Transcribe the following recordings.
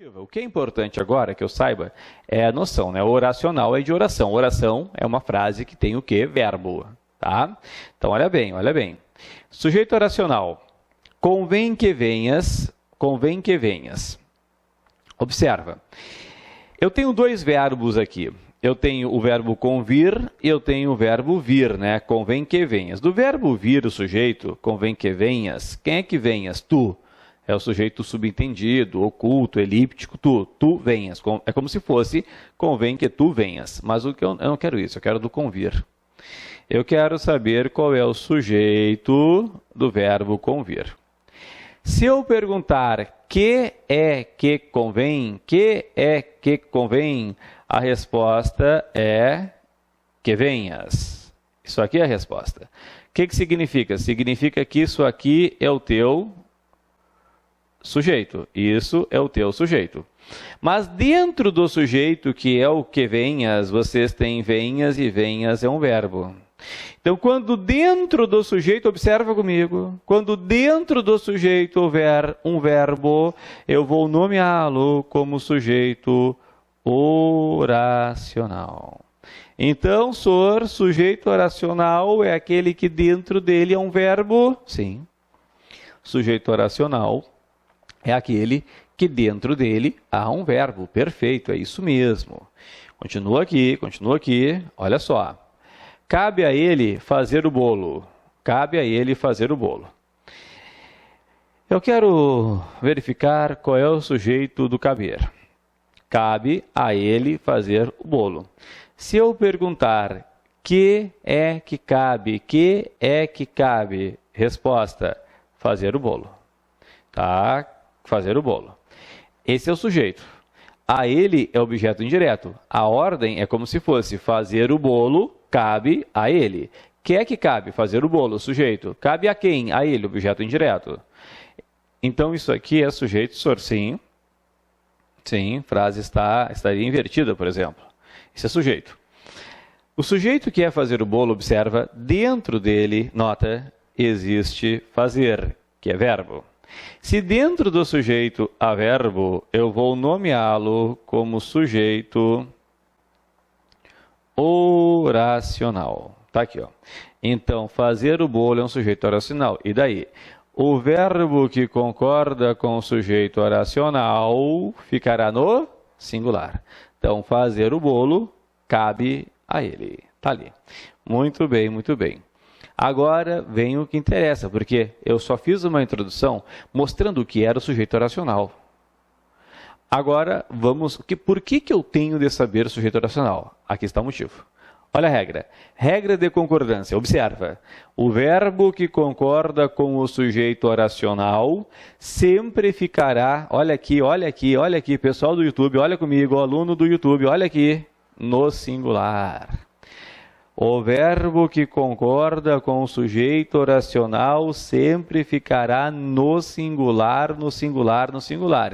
O que é importante agora que eu saiba é a noção, né? O oracional é de oração. Oração é uma frase que tem o quê? Verbo, tá? Então, olha bem, olha bem. Sujeito oracional. Convém que venhas, convém que venhas. Observa. Eu tenho dois verbos aqui. Eu tenho o verbo convir e eu tenho o verbo vir, né? Convém que venhas. Do verbo vir, o sujeito, convém que venhas. Quem é que venhas? Tu. É o sujeito subentendido, oculto, elíptico, tu venhas. É como se fosse, convém que tu venhas. Mas o que eu não quero isso, eu quero do convir. Eu quero saber qual é o sujeito do verbo convir. Se eu perguntar que é que convém, a resposta é que venhas. Isso aqui é a resposta. O que significa? Significa que isso aqui é o teu sujeito. Isso é o teu sujeito. Mas dentro do sujeito, que é o que venhas, vocês têm venhas e venhas é um verbo. Então, quando dentro do sujeito, observa comigo, quando dentro do sujeito houver um verbo, eu vou nomeá-lo como sujeito oracional. Então, sujeito oracional é aquele que dentro dele é um verbo? Sim. Sujeito oracional é aquele que dentro dele há um verbo. Perfeito, é isso mesmo. Continua aqui, olha só. Cabe a ele fazer o bolo. Cabe a ele fazer o bolo. Eu quero verificar qual é o sujeito do caber. Cabe a ele fazer o bolo. Se eu perguntar que é que cabe, resposta, fazer o bolo. Tá? Fazer o bolo. Esse é o sujeito. A ele é objeto indireto. A ordem é como se fosse fazer o bolo, cabe a ele. Que é que cabe? Fazer o bolo, sujeito. Cabe a quem? A ele, objeto indireto. Então, isso aqui é sujeito, sim. Sim, frase estaria invertida, por exemplo. Isso é sujeito. O sujeito que é fazer o bolo, observa, dentro dele, nota, existe fazer, que é verbo. Se dentro do sujeito há verbo, eu vou nomeá-lo como sujeito oracional. Tá aqui, ó. Então, fazer o bolo é um sujeito oracional. E daí? O verbo que concorda com o sujeito oracional ficará no singular. Então, fazer o bolo cabe a ele. Tá ali. Muito bem, muito bem. Agora vem o que interessa, porque eu só fiz uma introdução mostrando o que era o sujeito oracional. Agora, por que eu tenho de saber o sujeito oracional? Aqui está o motivo. Olha a regra. Regra de concordância. Observa. O verbo que concorda com o sujeito oracional sempre ficará, olha aqui, pessoal do YouTube, olha comigo, aluno do YouTube, olha aqui, no singular. O verbo que concorda com o sujeito oracional sempre ficará no singular.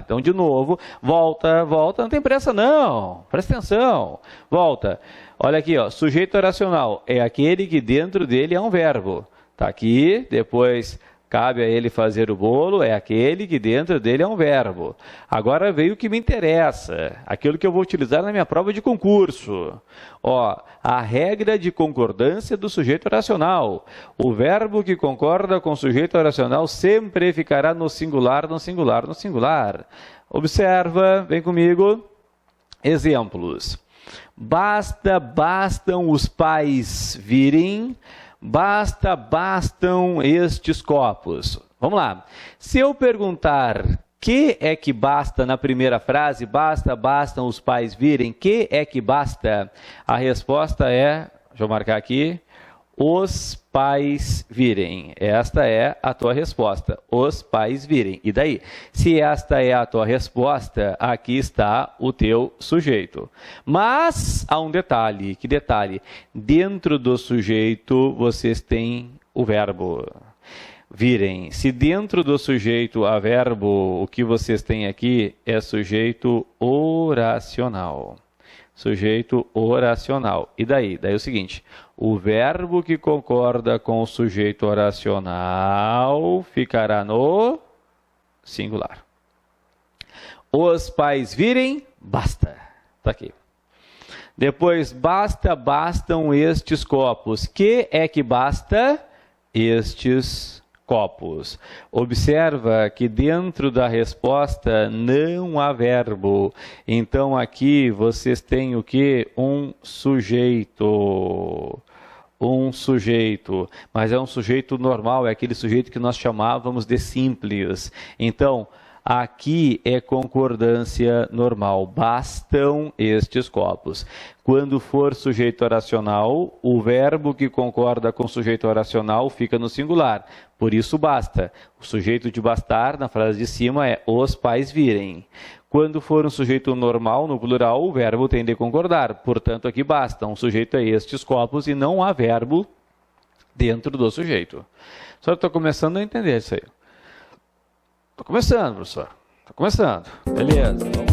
Então, de novo, volta, não tem pressa não, presta atenção, volta. Olha aqui, ó, sujeito oracional é aquele que dentro dele é um verbo. Está aqui, depois cabe a ele fazer o bolo, é aquele que dentro dele é um verbo. Agora veio o que me interessa, aquilo que eu vou utilizar na minha prova de concurso. Ó, a regra de concordância do sujeito oracional. O verbo que concorda com o sujeito oracional sempre ficará no singular. Observa, vem comigo. Exemplos. Bastam os pais virem. Bastam estes copos. Vamos lá. Se eu perguntar que é que basta na primeira frase, bastam os pais virem, que é que basta? A resposta é, deixa eu marcar aqui, os pais virem. Esta é a tua resposta, os pais virem. E daí? Se esta é a tua resposta, aqui está o teu sujeito. Mas há um detalhe, que detalhe? Dentro do sujeito vocês têm o verbo virem. Se dentro do sujeito há verbo, o que vocês têm aqui é sujeito oracional. Sujeito oracional. E daí? Daí é o seguinte, o verbo que concorda com o sujeito oracional ficará no singular. Os pais virem, basta. Está aqui. Depois, bastam estes copos. Que é que basta? Estes copos. Observa que dentro da resposta não há verbo. Então, aqui vocês têm o quê? Um sujeito. Um sujeito. Mas é um sujeito normal, é aquele sujeito que nós chamávamos de simples. Então, aqui é concordância normal. Bastam estes copos. Quando for sujeito oracional, o verbo que concorda com o sujeito oracional fica no singular. Por isso, basta. O sujeito de bastar, na frase de cima, é os pais virem. Quando for um sujeito normal, no plural, o verbo tem de concordar. Portanto, aqui basta. Um sujeito é estes copos e não há verbo dentro do sujeito. Só estou começando a entender isso aí. Estou começando, professor. Estou começando. Beleza.